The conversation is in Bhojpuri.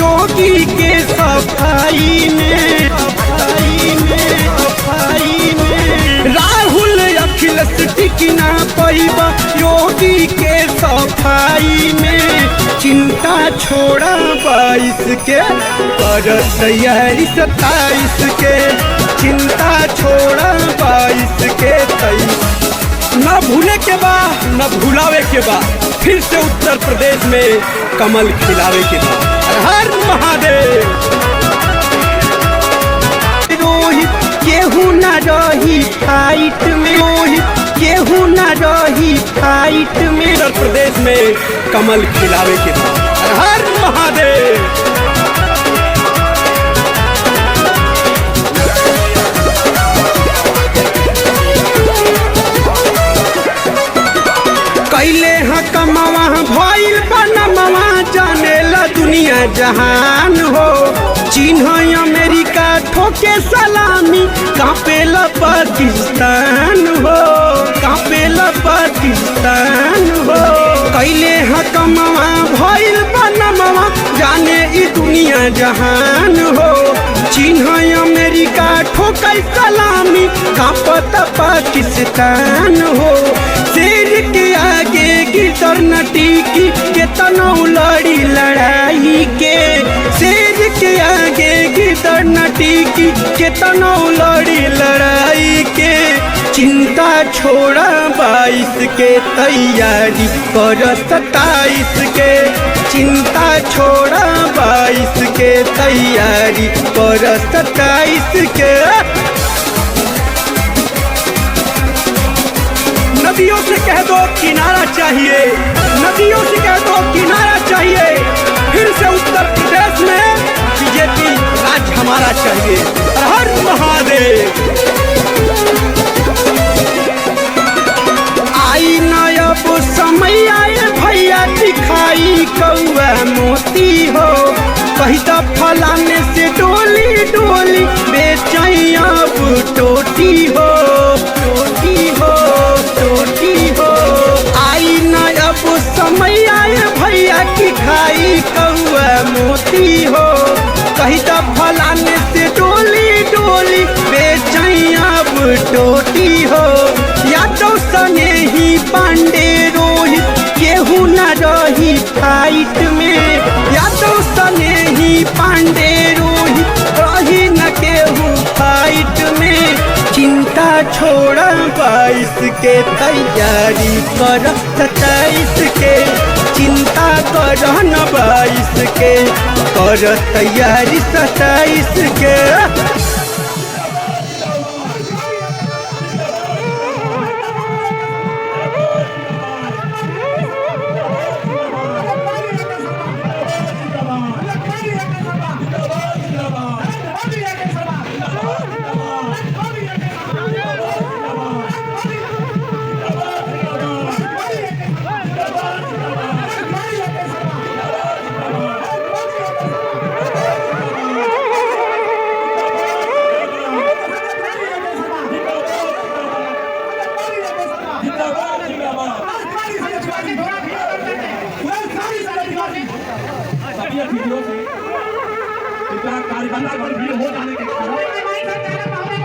योगी के सफाई में राहुल अखिलेश टिकना पैबा योगी के सफाई में। चिंता छोड़ा 22 के कर तैयारी 27 के। चिंता छोड़ा 22 के न भूले के बा न भुलावे के बा, फिर से उत्तर प्रदेश में कमल खिलावे के बा। हर महादेव। रोहित केहू न रही फाइट में, रोहित केहू न रही फाइट में। उत्तर प्रदेश में कमल खिलावे के बा। हर महादेव। कैले हाँ कमावा भइल बनमावा, जानेला दुनिया जहान हो। चीन अमेरिका ठोके सलामी, कांपेला पाकिस्तान हो, कांपेला पाकिस्तान हो। कैले हाँ कमावा भइल बनमावा, जाने ई दुनिया जहान हो। चीन अमेरिका ठोके सलामी, कांपता पाकिस्तान हो। शेर के आगे गिरदर न टिकी, केतनो लड़ी लड़ाई के। शेर के आगे गिरदर न टिकी, केतनो लड़ी लड़ाई के। चिंता छोड़ा 22 के तैयारी कर 27 के। चिंता छोड़ा 22 के तैयारी कर 27 के। नदियों से कह दो किनारा चाहिए, नदियों से कह दो किनारा चाहिए। फिर से उत्तर प्रदेश में बीजेपी राज हमारा चाहिए। हर महादेव। आई नयब समय आए भैया, दिखाई कौआ मोती हो। कही तो फलाने से डोली डोली, बेचैन अब टोटी हो, टोटी हो, टोटी हो। आई नयब समय आए भैया की खाई कौआ मोती हो। कही तो फलाने से डोली डोली, बेचैन अब टोटी हो। या तो सने ही पांडे रोहित केहू न रही फाइट में। या तो सने ही पांडे रोहित रही न केहू फाइट में। चिंता छोड़ा 22 के तैयारी कर 27 के। चिंता कर न 22 के कर तैयारी 27 के। कार्यकर्ता पर भीड़ हो जाने के कारण